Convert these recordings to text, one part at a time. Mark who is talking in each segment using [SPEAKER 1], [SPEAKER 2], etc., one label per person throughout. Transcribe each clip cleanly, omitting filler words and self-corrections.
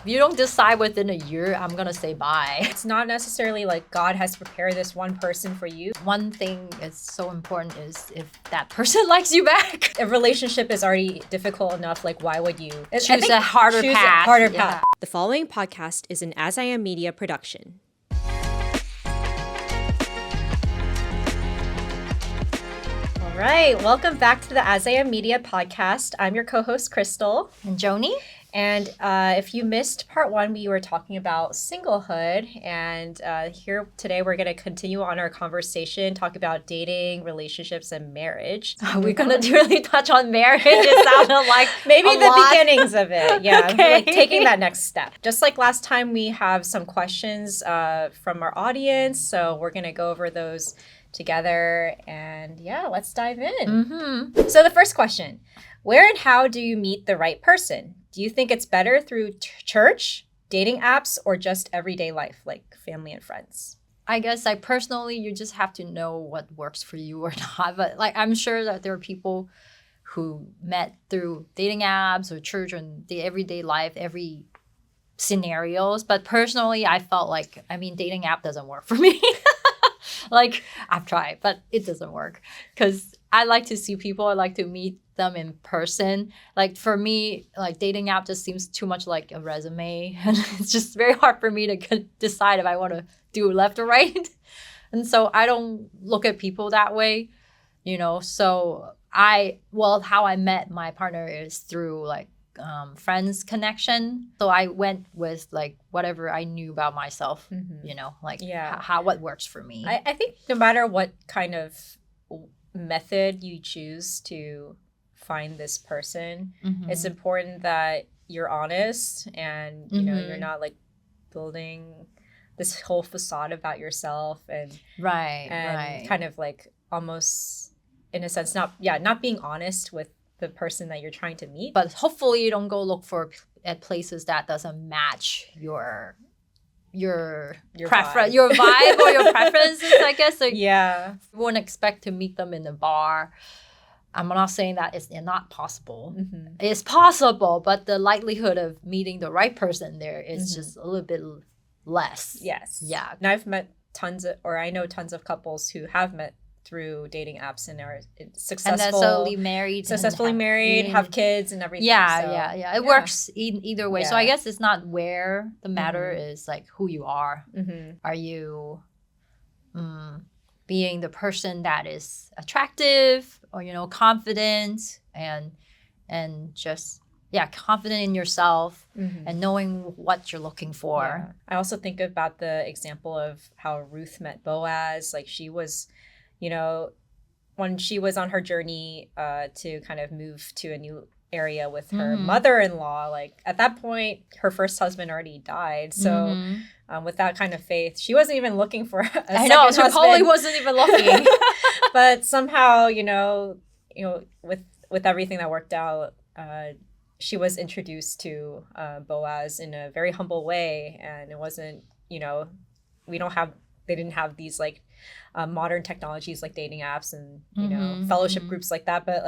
[SPEAKER 1] If you don't decide within a year, I'm gonna say bye.
[SPEAKER 2] It's not necessarily like God has prepared this one person for you.
[SPEAKER 1] One thing is so important is if that person likes you back.
[SPEAKER 2] A relationship is already difficult enough. Like, why would you
[SPEAKER 1] Choose a harder path. Yeah.
[SPEAKER 3] The following podcast is an As I Am Media production.
[SPEAKER 2] All right, welcome back to the As I Am Media podcast. I'm your co-host, Crystal.
[SPEAKER 1] And Joni?
[SPEAKER 2] And if you missed part one, we were talking about singlehood. And here today, we're going to continue on our conversation, talk about dating, relationships, and marriage.
[SPEAKER 1] Are we going to really touch on marriage? It sounded like
[SPEAKER 2] maybe the
[SPEAKER 1] lot.
[SPEAKER 2] Beginnings of it. Yeah,
[SPEAKER 1] Okay.
[SPEAKER 2] like taking that next step. Just like last time, we have some questions from our audience. So we're going to go over those together. And yeah, let's dive in.
[SPEAKER 1] Mm-hmm.
[SPEAKER 2] So the first question, where and how do you meet the right person? Do you think it's better through church, dating apps, or just everyday life, like family and friends?
[SPEAKER 1] I guess personally, you just have to know what works for you or not. But I'm sure that there are people who met through dating apps or church and the everyday life, every scenarios. But personally, I felt dating app doesn't work for me. I've tried, but it doesn't work because I like to see people. I like to meet them in person. For me, dating app just seems too much like a resume, and it's just very hard for me to decide if I want to do left or right. And so I don't look at people that way, So how I met my partner is through friends connection. So I went with whatever I knew about myself, what works for me.
[SPEAKER 2] I think no matter what kind of method you choose to find this person, it's important that you're honest and you're not building this whole facade about yourself and kind of almost in a sense not being honest with the person that you're trying to meet.
[SPEAKER 1] But hopefully you don't go look at places that doesn't match your preference, your vibe or your preferences, I guess.
[SPEAKER 2] Yeah.
[SPEAKER 1] You wouldn't expect to meet them in a bar. I'm not saying that it's not possible. It's possible, but the likelihood of meeting the right person there is just a little bit less.
[SPEAKER 2] Yes.
[SPEAKER 1] Yeah.
[SPEAKER 2] And I've met I know tons of couples who have met through dating apps and are successfully married, have kids and everything.
[SPEAKER 1] Yeah. It works either way.
[SPEAKER 2] Yeah.
[SPEAKER 1] So I guess it's not where the matter is who you are. Are you being the person that is attractive or confident and just confident in yourself and knowing what you're looking for.
[SPEAKER 2] Yeah. I also think about the example of how Ruth met Boaz. She was when she was on her journey to kind of move to a new area with her mother-in-law, at that point, her first husband already died. So with that kind of faith, she wasn't even looking for a second husband.
[SPEAKER 1] She probably wasn't even looking.
[SPEAKER 2] But somehow, with everything that worked out, she was introduced to Boaz in a very humble way. And it wasn't, they didn't have these modern technologies like dating apps and fellowship groups like that, but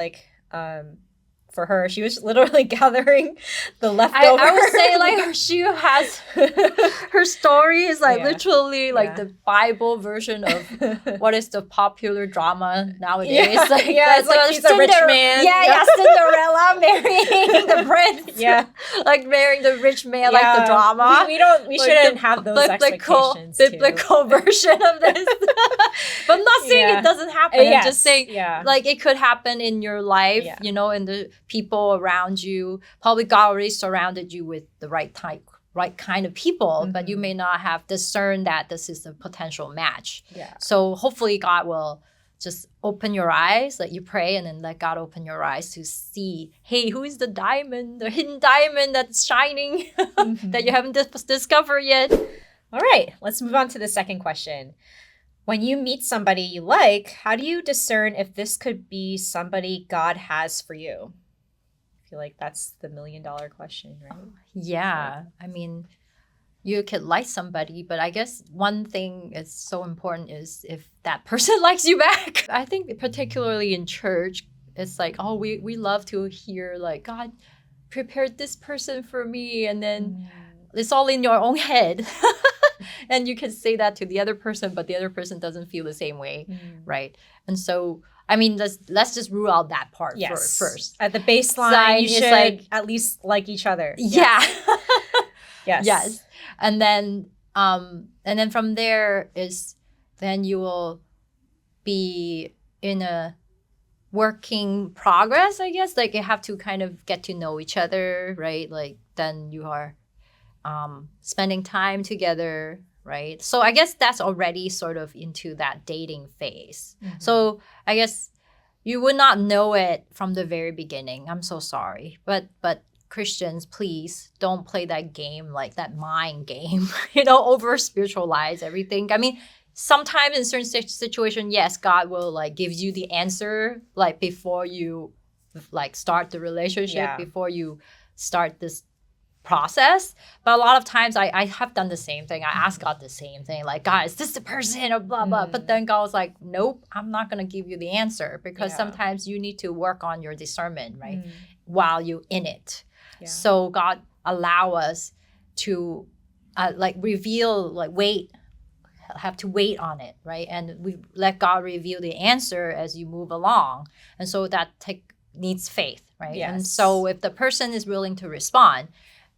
[SPEAKER 2] for her, she was literally gathering the leftovers.
[SPEAKER 1] I would say she has her story is literally the Bible version of what is the popular drama nowadays.
[SPEAKER 2] It's he's a rich man.
[SPEAKER 1] Cinderella marrying the prince. Marrying the rich man, the drama.
[SPEAKER 2] We shouldn't have those expectations.
[SPEAKER 1] Biblical version of this. But I'm not saying it doesn't happen. I'm just saying it could happen in your life, in the people around you. Probably God already surrounded you with the right kind of people, but you may not have discerned that this is a potential match. So hopefully God will just open your eyes, you pray, and then let God open your eyes to see, hey, who is the hidden diamond that's shining that you haven't discovered yet?
[SPEAKER 2] All right, let's move on to the second question. When you meet somebody you like, how do you discern if this could be somebody God has for you? I feel like that's the $1 million question, right?
[SPEAKER 1] Yeah. I mean, you could like somebody, but I guess one thing is so important is if that person likes you back. I think particularly in church, it's we love to hear God prepared this person for me, and then it's all in your own head. And you can say that to the other person, but the other person doesn't feel the same way, right? And so, I mean, let's just rule out that part first.
[SPEAKER 2] At the baseline,
[SPEAKER 1] Sign
[SPEAKER 2] you
[SPEAKER 1] is
[SPEAKER 2] should
[SPEAKER 1] like-
[SPEAKER 2] at least like each other.
[SPEAKER 1] Yeah.
[SPEAKER 2] Yes.
[SPEAKER 1] Yes. And then from there is then you will be in a working progress, I guess. Like you have to kind of get to know each other, right? Like then you are spending time together, right? So I guess that's already sort of into that dating phase.
[SPEAKER 2] Mm-hmm.
[SPEAKER 1] So I guess you would not know it from the very beginning. I'm so sorry. But Christians, please don't play that game, like that mind game, over spiritualize everything. I mean, sometimes in certain situation, yes, God will like give you the answer like before you like start the relationship, before you start this process. But a lot of times I have done the same thing. I ask God the same thing, like, God, is this the person or blah, blah. But then God was like, nope, I'm not going to give you the answer because sometimes you need to work on your discernment, right? While you're in it. Yeah. So God allow us to reveal, like have to wait on it, right? And we let God reveal the answer as you move along. And so that needs faith, right? Yes. And so if the person is willing to respond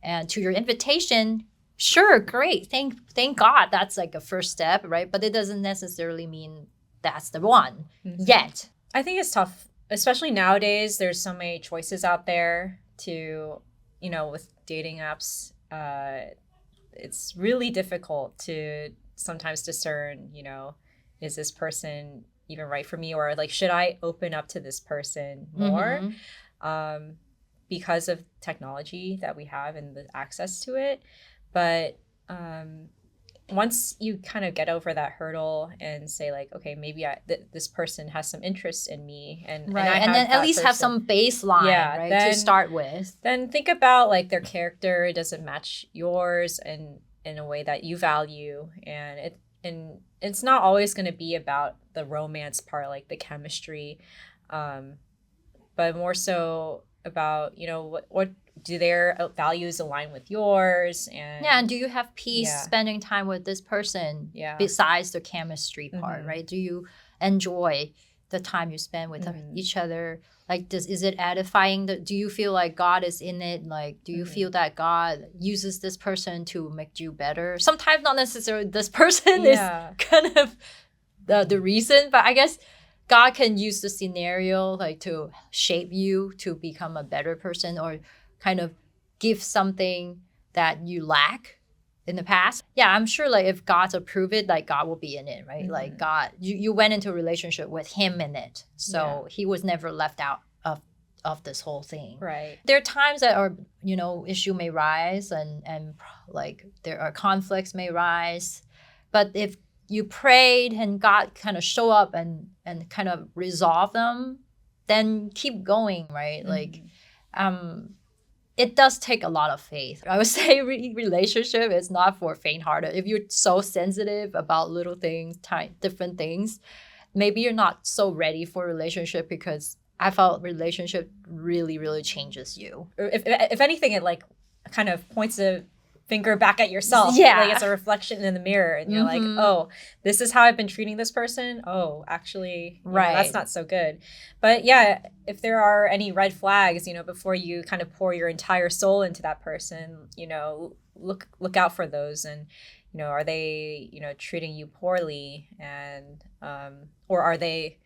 [SPEAKER 1] and to your invitation, sure, great. Thank God that's like a first step, right? But it doesn't necessarily mean that's the one yet.
[SPEAKER 2] I think it's tough, especially nowadays. There's so many choices out there to, with dating apps. It's really difficult to sometimes discern, is this person even right for me? Or like, should I open up to this person more? Because of technology that we have and the access to it. But once you kind of get over that hurdle and say like, okay, maybe this person has some interest in me, and
[SPEAKER 1] then at least have some baseline, right, to start with.
[SPEAKER 2] Then think about like their character. Does it match yours and in a way that you value? And it's not always going to be about the romance part, like the chemistry, but more so about what do their values align with yours,
[SPEAKER 1] and do you have peace spending time with this person besides the chemistry part, right? Do you enjoy the time you spend with each other? Like, is it edifying? Do you feel like God is in it? Like, do you feel that God uses this person to make you better? Sometimes not necessarily this person is kind of the reason, but I guess God can use the scenario like to shape you to become a better person, or kind of give something that you lack in the past. Yeah, I'm sure like if God's approved it, like God will be in it, right? Like God, you went into a relationship with him in it. So he was never left out of this whole thing.
[SPEAKER 2] Right.
[SPEAKER 1] There are times that are, issue may rise and like there are conflicts may rise. But if you prayed and God kind of show up and kind of resolve them, then keep going, right? Like, it does take a lot of faith. I would say relationship is not for faint-hearted. If you're so sensitive about little things, different things, maybe you're not so ready for a relationship, because I felt relationship really, really changes you.
[SPEAKER 2] If anything, it like kind of points a finger back at yourself.
[SPEAKER 1] Yeah.
[SPEAKER 2] Like it's a reflection in the mirror, and you're like, oh, this is how I've been treating this person. Oh, actually, that's not so good. But yeah, if there are any red flags, before you kind of pour your entire soul into that person, look out for those. And, are they, treating you poorly, and, or are they,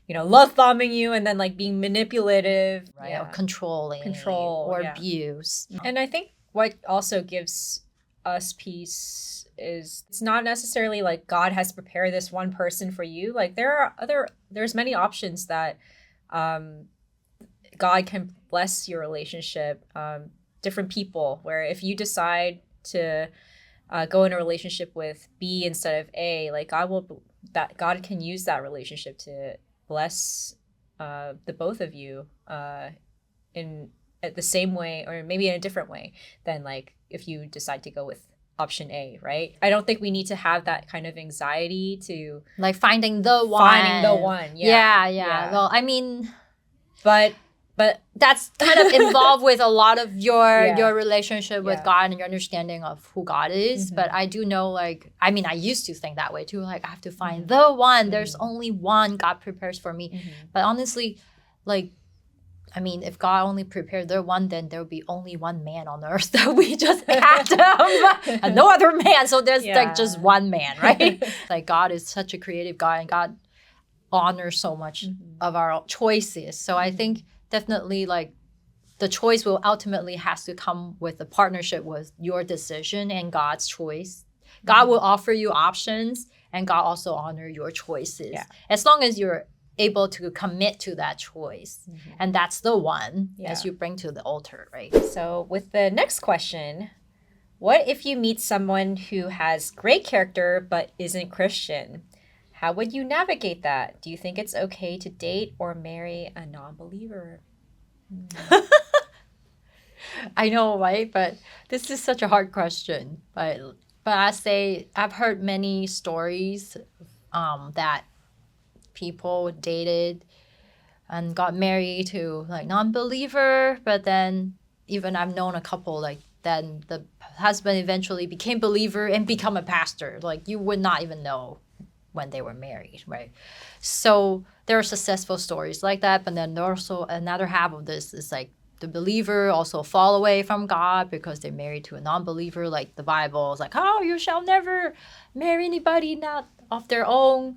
[SPEAKER 2] love bombing you and then like being manipulative,
[SPEAKER 1] right? Or controlling, or abuse.
[SPEAKER 2] And I think what also gives us peace is it's not necessarily like God has prepared this one person for you. Like there's many options that God can bless your relationship, different people, where if you decide to go in a relationship with B instead of A, like God can use that relationship to bless the both of you in the same way, or maybe in a different way than like if you decide to go with option A, right? I don't think we need to have that kind of anxiety to
[SPEAKER 1] like finding the one.
[SPEAKER 2] Yeah.
[SPEAKER 1] Well, I mean,
[SPEAKER 2] but But
[SPEAKER 1] that's kind of involved with a lot of your
[SPEAKER 2] Yeah.
[SPEAKER 1] relationship with
[SPEAKER 2] Yeah.
[SPEAKER 1] God and your understanding of who God is.
[SPEAKER 2] Mhm.
[SPEAKER 1] But I do know, like, I mean, I used to think that way too. Like, I have to find the one. There's only one God prepares for me. But honestly, like, I mean, if God only prepared the one, then there would be only one man on earth that we just Adam and no other man. So there's like just
[SPEAKER 2] Yeah.
[SPEAKER 1] one man, right? Like God is such a creative God, and God honors so much of our choices. So I think definitely like the choice will ultimately has to come with a partnership with your decision and God's choice. God will offer you options, and God also honor your choices.
[SPEAKER 2] Yeah.
[SPEAKER 1] As long as you're able to commit to that choice. And that's the one as
[SPEAKER 2] Yeah.
[SPEAKER 1] you bring to the altar, right?
[SPEAKER 2] So with the next question, what if you meet someone who has great character but isn't Christian? How would you navigate that? Do you think it's okay to date or marry a non-believer?
[SPEAKER 1] I know, right? But this is such a hard question. But I say I've heard many stories that people dated and got married to like non-believer, but then even I've known a couple like then the husband eventually became believer and become a pastor. Like you would not even know when they were married, right? So there are successful stories like that, but then there's also another half of this is like the believer also fall away from God because they're married to a non-believer. Like the Bible is like, oh, you shall never marry anybody not of their own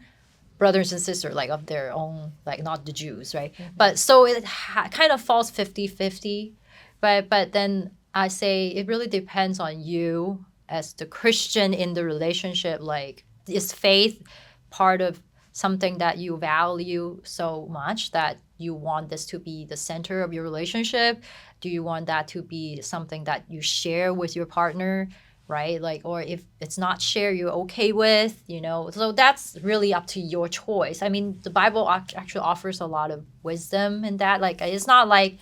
[SPEAKER 1] brothers and sisters, like of their own, like not the Jews, right? But so it kind of falls 50-50. But then I say it really depends on you as the Christian in the relationship. Like, is faith part of something that you value so much that you want this to be the center of your relationship? Do you want that to be something that you share with your partner? Right? Like, or if it's not shared, you're okay with, So that's really up to your choice. I mean, the Bible actually offers a lot of wisdom in that. Like, it's not like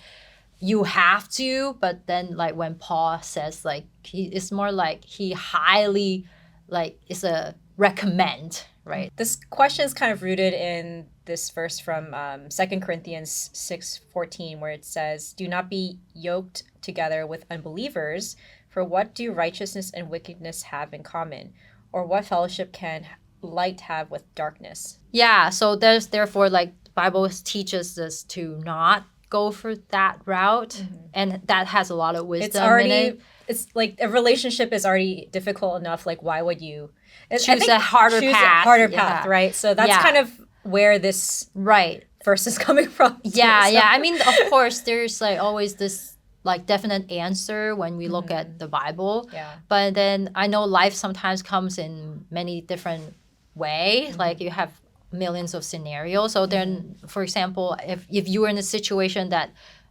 [SPEAKER 1] you have to, but then like when Paul says like it's more like he highly like it's a recommend, right?
[SPEAKER 2] This question is kind of rooted in this verse from 2 Corinthians 6:14, where it says, "Do not be yoked together with unbelievers, for what do righteousness and wickedness have in common? Or what fellowship can light have with darkness?"
[SPEAKER 1] Yeah, so there's therefore like the Bible teaches us to not go for that route, and that has a lot of wisdom in it.
[SPEAKER 2] It's like a relationship is already difficult enough. Like, why would you
[SPEAKER 1] Choose a harder path. Yeah.
[SPEAKER 2] right? So that's
[SPEAKER 1] Yeah.
[SPEAKER 2] kind of where this
[SPEAKER 1] Right.
[SPEAKER 2] verse is coming from. too,
[SPEAKER 1] Yeah,
[SPEAKER 2] so.
[SPEAKER 1] yeah. I mean, of course, there's like always this like definite answer when we look at the Bible.
[SPEAKER 2] Yeah.
[SPEAKER 1] But then I know life sometimes comes in many different ways. Like you have millions of scenarios. So then, for example, if you were in a situation that,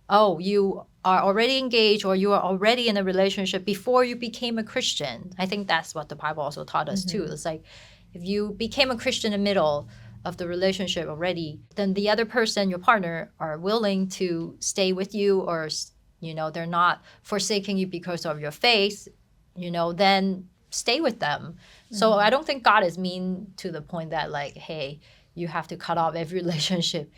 [SPEAKER 1] oh, you are already engaged or you are already in a relationship before you became a Christian, I think that's what the Bible also taught us too. It's like if you became a Christian in the middle of the relationship already, then the other person, your partner, are willing to stay with you or, they're not forsaking you because of your faith, then stay with them. So I don't think God is mean to the point that like, hey, you have to cut off every relationship.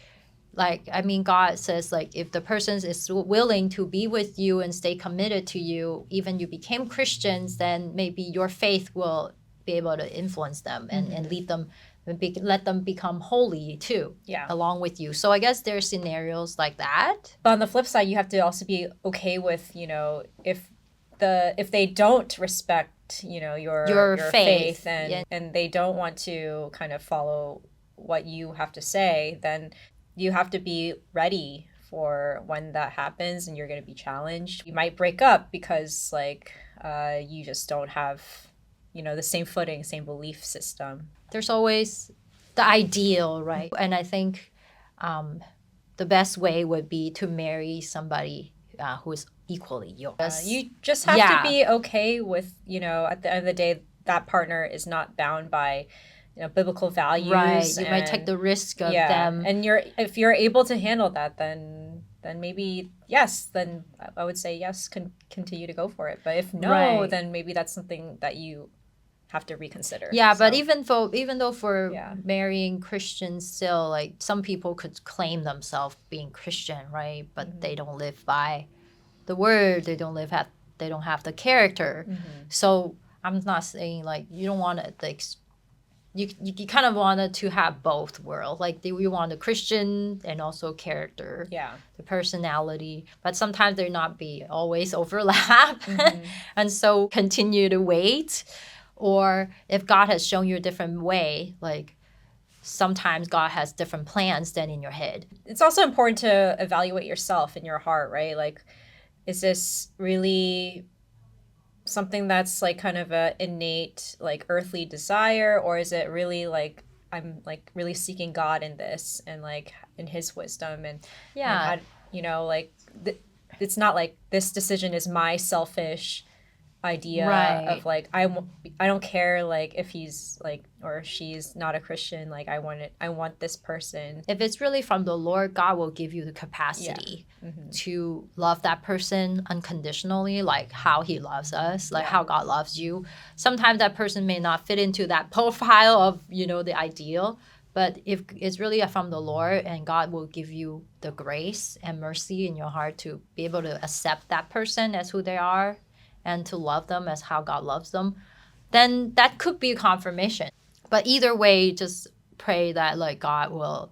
[SPEAKER 1] Like, I mean, God says like if the person is willing to be with you and stay committed to you, even you became Christians, then maybe your faith will be able to influence them and lead them, let them become holy too, along with you. So I guess there's scenarios like that.
[SPEAKER 2] But on the flip side, you have to also be okay with, if they don't respect, your faith and they don't want to kind of follow what you have to say, then you have to be ready for when that happens and you're going to be challenged. You might break up because like you just don't have, the same footing, same belief system.
[SPEAKER 1] There's always the ideal, right? And I think the best way would be to marry somebody who is equally yours.
[SPEAKER 2] You just have to be okay with, at the end of the day, that partner is not bound by biblical values.
[SPEAKER 1] Right. You might take the risk of them.
[SPEAKER 2] And if you're able to handle that, then maybe yes, then I would say yes, continue to go for it. But if no, then maybe that's something that you have to reconsider.
[SPEAKER 1] Yeah, but
[SPEAKER 2] So,
[SPEAKER 1] even though for
[SPEAKER 2] Yeah.
[SPEAKER 1] marrying Christians still, like some people could claim themselves being Christian, right? But
[SPEAKER 2] Mm-hmm.
[SPEAKER 1] they don't live by the word. They don't have the character.
[SPEAKER 2] Mm-hmm.
[SPEAKER 1] So I'm not saying like you don't want to like you kind of wanted to have both worlds. Like you want the Christian and also character,
[SPEAKER 2] Yeah.
[SPEAKER 1] the personality. But sometimes they're not be always overlap,
[SPEAKER 2] Mm-hmm.
[SPEAKER 1] and so continue to wait. Or if God has shown you a different way, like sometimes God has different plans than in your head.
[SPEAKER 2] It's also important to evaluate yourself in your heart, right? Like, is this really something that's like kind of a innate like earthly desire, or is it really like I'm like really seeking God in this and like in His wisdom and
[SPEAKER 1] Yeah.
[SPEAKER 2] how, like it's not like this decision is my selfish idea
[SPEAKER 1] Right.
[SPEAKER 2] of like I don't care like if he's like or she's not a Christian, like I want this person.
[SPEAKER 1] If it's really from the Lord, God will give you the capacity
[SPEAKER 2] Mm-hmm.
[SPEAKER 1] to love that person unconditionally, like how He loves us, like
[SPEAKER 2] Yeah.
[SPEAKER 1] how God loves you. Sometimes that person may not fit into that profile of, the ideal, but if it's really from the Lord, and God will give you the grace and mercy in your heart to be able to accept that person as who they are and to love them as how God loves them, then that could be confirmation. But either way, just pray that like God will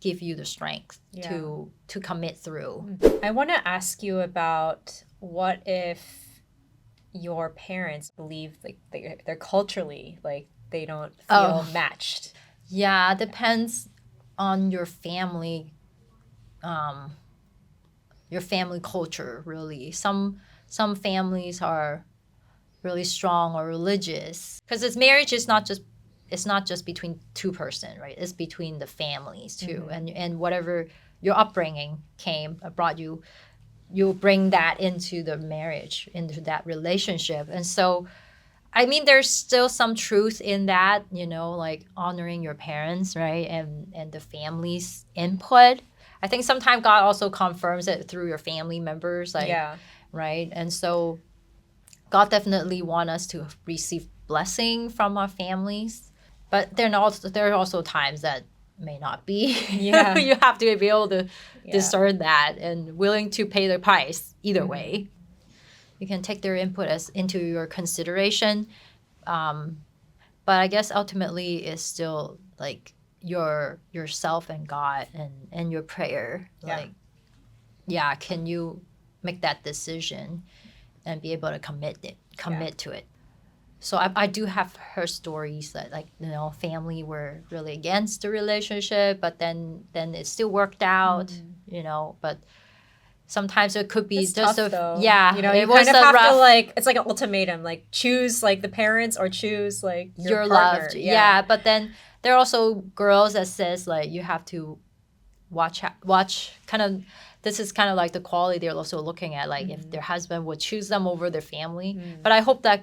[SPEAKER 1] give you the strength
[SPEAKER 2] Yeah.
[SPEAKER 1] to commit through.
[SPEAKER 2] I want to ask you about what if your parents believe like they're culturally like they don't feel matched.
[SPEAKER 1] Yeah, it depends on your family culture, really. Some families are really strong or religious because it's marriage is not just it's not just between two person, right? It's between the families too. And whatever your upbringing brought you, you'll bring that into the marriage, into that relationship. And so I mean there's still some truth in that, like honoring your parents, right? And the family's input. I think sometimes God also confirms it through your family members, like
[SPEAKER 2] Yeah.
[SPEAKER 1] right? And so God definitely want us to receive blessing from our families, but there are also times that may not be.
[SPEAKER 2] Yeah.
[SPEAKER 1] You have to be able to
[SPEAKER 2] Yeah.
[SPEAKER 1] discern that and willing to pay the price either
[SPEAKER 2] Mm-hmm.
[SPEAKER 1] way. You can take their input into your consideration, but I guess ultimately it's still like yourself and God and your prayer.
[SPEAKER 2] Yeah.
[SPEAKER 1] Like, can you make that decision and be able to commit to it? So I do have heard stories that like family were really against the relationship, but then it still worked out, but sometimes it could be
[SPEAKER 2] It's
[SPEAKER 1] just
[SPEAKER 2] tough, though.
[SPEAKER 1] yeah,
[SPEAKER 2] You
[SPEAKER 1] it
[SPEAKER 2] kind
[SPEAKER 1] was
[SPEAKER 2] of
[SPEAKER 1] a
[SPEAKER 2] have
[SPEAKER 1] rough
[SPEAKER 2] to like it's like an ultimatum, like choose like the parents or choose like your partner.
[SPEAKER 1] loved. Yeah, but then there are also girls that says like you have to watch kind of. This is kind of like the quality they're also looking at, like if their husband would choose them over their family. But I hope that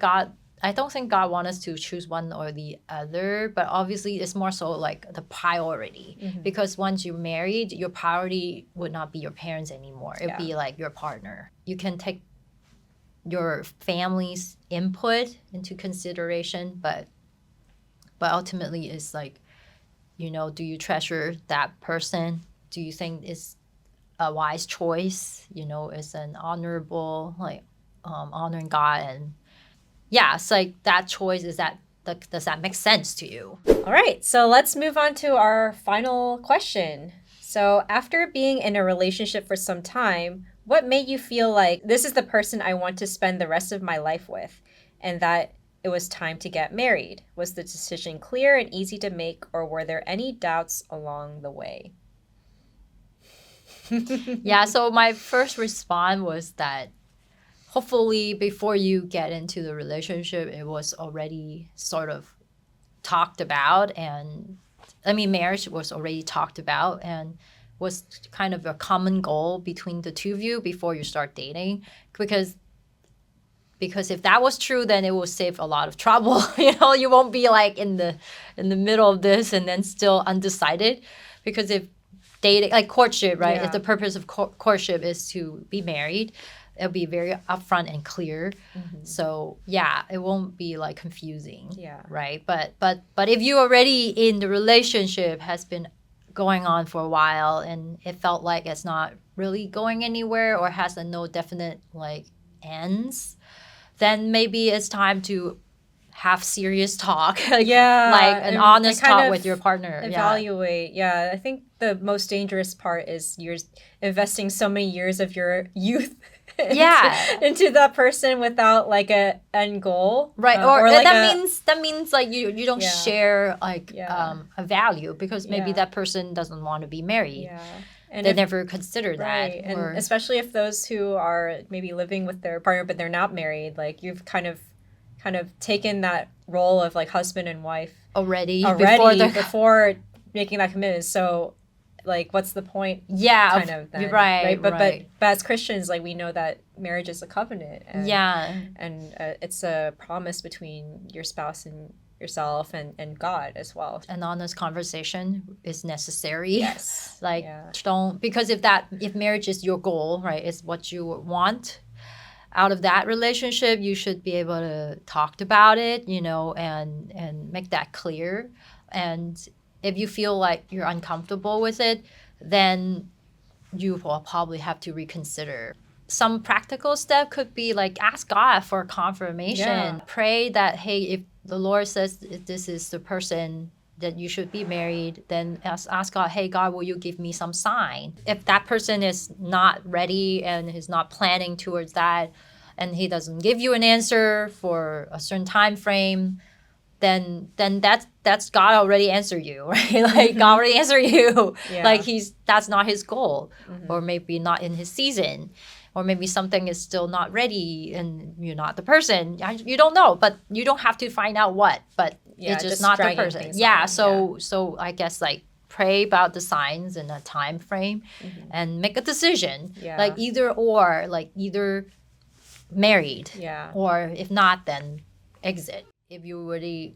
[SPEAKER 1] I don't think God wants us to choose one or the other, but obviously it's more so like the priority. Because once you're married, your priority would not be your parents anymore. It would be like your partner. You can take your family's input into consideration, but ultimately it's like, do you treasure that person? Do you think it's a wise choice? It's an honorable, like honoring God, and it's like that choice does that make sense to you?
[SPEAKER 2] All right, so let's move on to our final question. So after being in a relationship for some time, what made you feel like this is the person I want to spend the rest of my life with, and that it was time to get married? Was the decision clear and easy to make, or were there any doubts along the way?
[SPEAKER 1] Yeah, so my first response was that hopefully before you get into the relationship, it was already sort of talked about. And I mean, marriage was already talked about and was kind of a common goal between the two of you before you start dating. Because if that was true, then it will save a lot of trouble. You won't be like in the middle of this and then still undecided. Because if dating, like courtship, right?
[SPEAKER 2] Yeah.
[SPEAKER 1] If the purpose of courtship is to be married, it'll be very upfront and clear. So yeah, it won't be like confusing.
[SPEAKER 2] Yeah.
[SPEAKER 1] Right. But if you already in the relationship has been going on for a while and it felt like it's not really going anywhere or has a no definite like ends, then maybe it's time to have serious talk. Like an honest talk with your partner.
[SPEAKER 2] Evaluate. Yeah. I think the most dangerous part is you're investing so many years of your youth into that person without like a end goal.
[SPEAKER 1] Right. Or like that means like you don't share like a value because maybe that person doesn't want to be married.
[SPEAKER 2] Yeah. And
[SPEAKER 1] they never consider that.
[SPEAKER 2] And especially if those who are maybe living with their partner but they're not married, like you've kind of taken that role of like husband and wife already before making that commitment. So like what's the point?
[SPEAKER 1] Yeah,
[SPEAKER 2] kind of then, right. But as Christians, like we know that marriage is a covenant. And, and it's a promise between your spouse and yourself and God as well.
[SPEAKER 1] An honest conversation is necessary.
[SPEAKER 2] Yes.
[SPEAKER 1] Like don't, because if marriage is your goal, right, is what you want out of that relationship, you should be able to talk about it, you know, and make that clear. And if you feel like you're uncomfortable with it, then you will probably have to reconsider. Some practical step could be like ask God for confirmation.
[SPEAKER 2] Yeah.
[SPEAKER 1] Pray that, hey, if the Lord says this is the person that you should be married, then ask God, hey, God, will you give me some sign? If that person is not ready and is not planning towards that, and he doesn't give you an answer for a certain time frame, then that's God already answered you, right? Like God already answered you. Like that's not his goal, or maybe not in his season. Or maybe something is still not ready and you're not the person. You don't know, but you don't have to find out what. But it's just not the person. So I guess like pray about the signs and the time frame and make a decision. Like either married. Or if not, then exit. If you already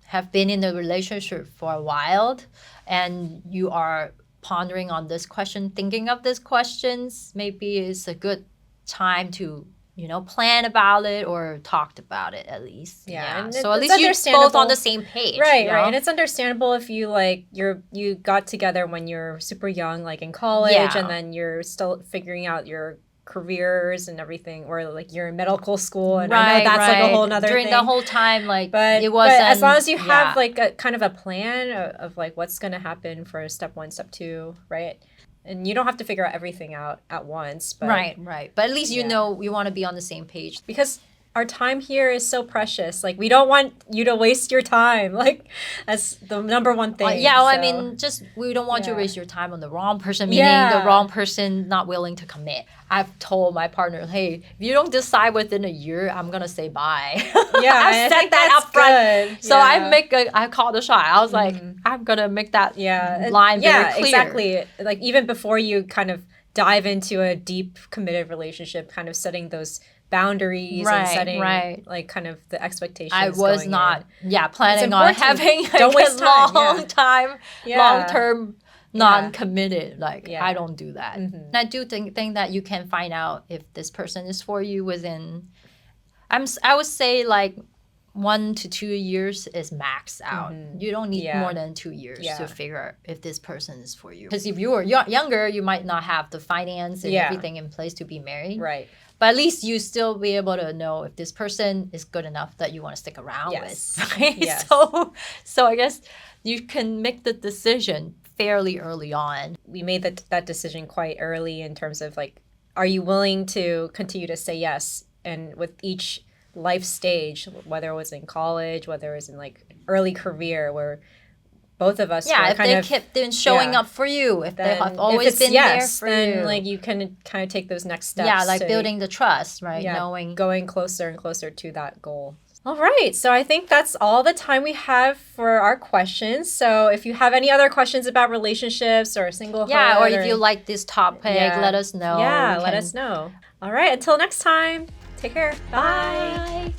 [SPEAKER 1] have been in a relationship for a while and you are pondering on this question, thinking of these questions, maybe it's a good time to, plan about it or talked about it at least.
[SPEAKER 2] And
[SPEAKER 1] so at least you're both on the same page.
[SPEAKER 2] Right. And it's understandable if you you got together when you're super young, like in college, and then you're still figuring out your careers and everything, or like you're in medical school, and I know that's like a whole nother
[SPEAKER 1] during
[SPEAKER 2] thing.
[SPEAKER 1] The whole time, like,
[SPEAKER 2] but
[SPEAKER 1] it wasn't,
[SPEAKER 2] but as long as you have like a kind of a plan of like what's going to happen for step 1, step 2, right? And you don't have to figure out everything out at once, but
[SPEAKER 1] right. But at least you know we want to be on the same page,
[SPEAKER 2] because our time here is so precious. Like, we don't want you to waste your time. Like, that's the number one thing.
[SPEAKER 1] I mean, just we don't want you to waste your time on the wrong person, meaning the wrong person not willing to commit. I've told my partner, hey, if you don't decide within a year, I'm going to say bye. I've said that up front. So I called the shot. I was like, I'm going to make that line very clear.
[SPEAKER 2] Exactly. Like, even before you kind of dive into a deep, committed relationship, kind of setting those boundaries and setting like kind of the expectations.
[SPEAKER 1] I was not planning on having like don't waste time, long-term non-committed. Like I don't do that. And I do think that you can find out if this person is for you within, I would say like 1 to 2 years is max out. You don't need more than 2 years to figure out if this person is for you. Because if you were younger, you might not have the finance and everything in place to be married.
[SPEAKER 2] Right.
[SPEAKER 1] But at least you still be able to know if this person is good enough that you want to stick around with. Right?
[SPEAKER 2] Yes.
[SPEAKER 1] So I guess you can make the decision fairly early on.
[SPEAKER 2] We made that decision quite early in terms of like, are you willing to continue to say yes? And with each life stage, whether it was in college, whether it was in like early career, where both of us were
[SPEAKER 1] if
[SPEAKER 2] kind
[SPEAKER 1] they
[SPEAKER 2] of
[SPEAKER 1] kept been showing up for you, if they have always been there for
[SPEAKER 2] then
[SPEAKER 1] you,
[SPEAKER 2] like you can kind of take those next steps.
[SPEAKER 1] Yeah, like building the trust, right?
[SPEAKER 2] Knowing, going closer and closer to that goal. All right, so I think that's all the time we have for our questions. So if you have any other questions about relationships or singlehood,
[SPEAKER 1] or if you like this topic, let us know.
[SPEAKER 2] Yeah, let us know. All right, until next time, take care. Bye.